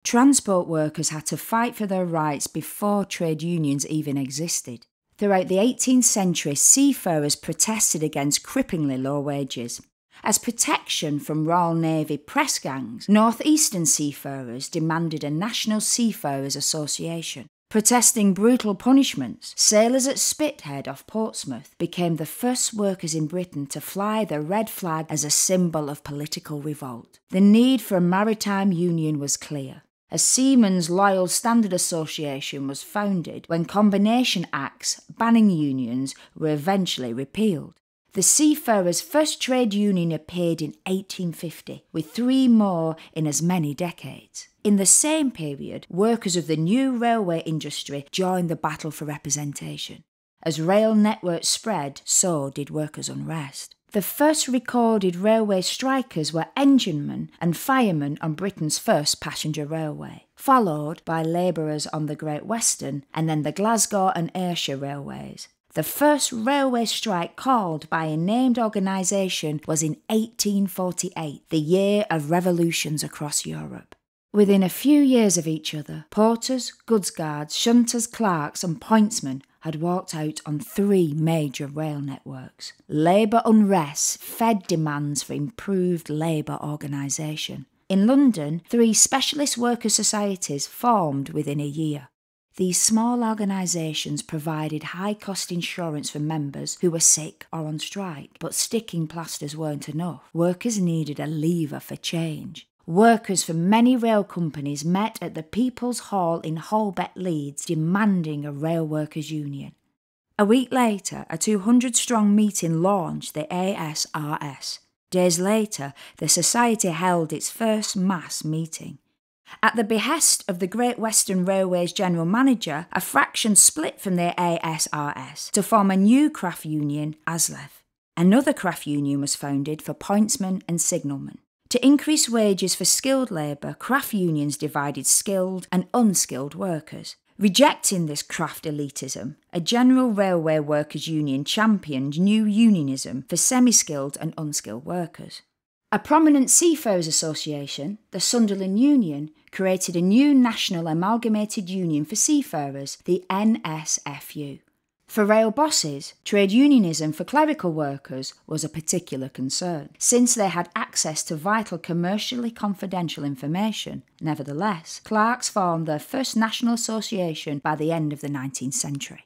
Transport workers had to fight for their rights before trade unions even existed. Throughout the 18th century, seafarers protested against cripplingly low wages. As protection from Royal Navy press gangs, northeastern seafarers demanded a National Seafarers Association. Protesting brutal punishments, sailors at Spithead off Portsmouth became the first workers in Britain to fly the red flag as a symbol of political revolt. The need for a maritime union was clear. A Seamen's Loyal Standard Association was founded when Combination Acts banning unions were eventually repealed. The seafarers' first trade union appeared in 1850, with 3 more in as many decades. In the same period, workers of the new railway industry joined the battle for representation. As rail networks spread, so did workers' unrest. The first recorded railway strikers were enginemen and firemen on Britain's first passenger railway, followed by labourers on the Great Western and then the Glasgow and Ayrshire railways. The first railway strike called by a named organisation was in 1848, the year of revolutions across Europe. Within a few years of each other, porters, goods guards, shunters, clerks and pointsmen had walked out on 3 major rail networks. Labour unrest fed demands for improved labour organisation. In London, 3 specialist worker societies formed within a year. These small organisations provided high-cost insurance for members who were sick or on strike, but sticking plasters weren't enough. Workers needed a lever for change. Workers from many rail companies met at the People's Hall in Holbeck, Leeds, demanding a rail workers' union. A week later, a 200-strong meeting launched the ASRS. Days later, the society held its first mass meeting. At the behest of the Great Western Railway's general manager, a fraction split from the ASRS to form a new craft union, ASLEF. Another craft union was founded for pointsmen and signalmen. To increase wages for skilled labour, craft unions divided skilled and unskilled workers. Rejecting this craft elitism, a general railway workers' union championed new unionism for semi-skilled and unskilled workers. A prominent seafarers association, the Sunderland Union, created a new national amalgamated union for seafarers, the NSFU. For rail bosses, trade unionism for clerical workers was a particular concern, since they had access to vital commercially confidential information. Nevertheless, clerks formed their first national association by the end of the 19th century.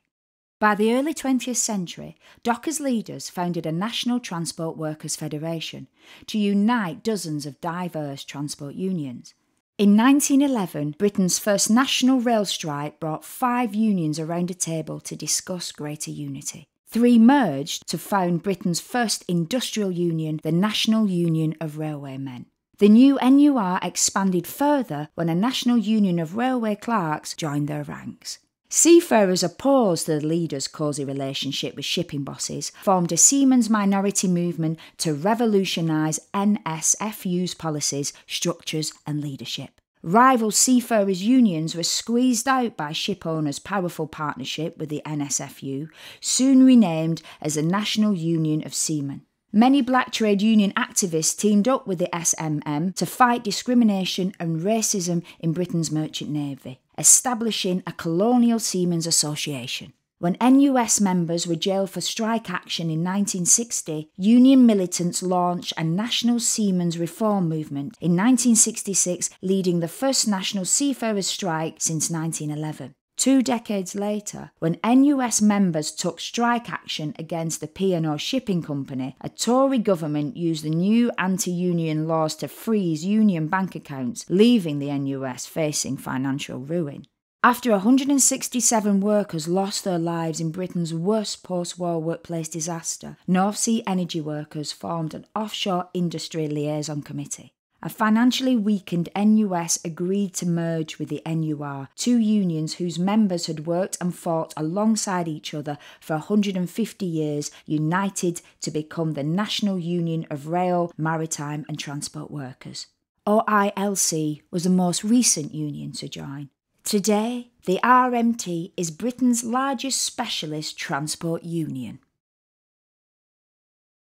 By the early 20th century, dockers' leaders founded a National Transport Workers' Federation to unite dozens of diverse transport unions. In 1911, Britain's first national rail strike brought 5 unions around a table to discuss greater unity. 3 merged to found Britain's first industrial union, the National Union of Railwaymen. The new NUR expanded further when a National Union of Railway Clerks joined their ranks. Seafarers opposed the leaders' cosy relationship with shipping bosses, formed a seamen's minority movement to revolutionise NSFU's policies, structures and leadership. Rival seafarers' unions were squeezed out by ship owners' powerful partnership with the NSFU, soon renamed as the National Union of Seamen. Many black trade union activists teamed up with the SMM to fight discrimination and racism in Britain's merchant navy, establishing a Colonial Seamen's Association. When NUS members were jailed for strike action in 1960, union militants launched a National Seamen's Reform movement in 1966, leading the first national seafarers' strike since 1911. 2 decades later, when NUS members took strike action against the P&O Shipping Company, a Tory government used the new anti-union laws to freeze union bank accounts, leaving the NUS facing financial ruin. After 167 workers lost their lives in Britain's worst post-war workplace disaster, North Sea energy workers formed an offshore industry liaison committee. A financially weakened NUS agreed to merge with the NUR, 2 unions whose members had worked and fought alongside each other for 150 years, united to become the National Union of Rail, Maritime and Transport Workers. OILC was the most recent union to join. Today, the RMT is Britain's largest specialist transport union.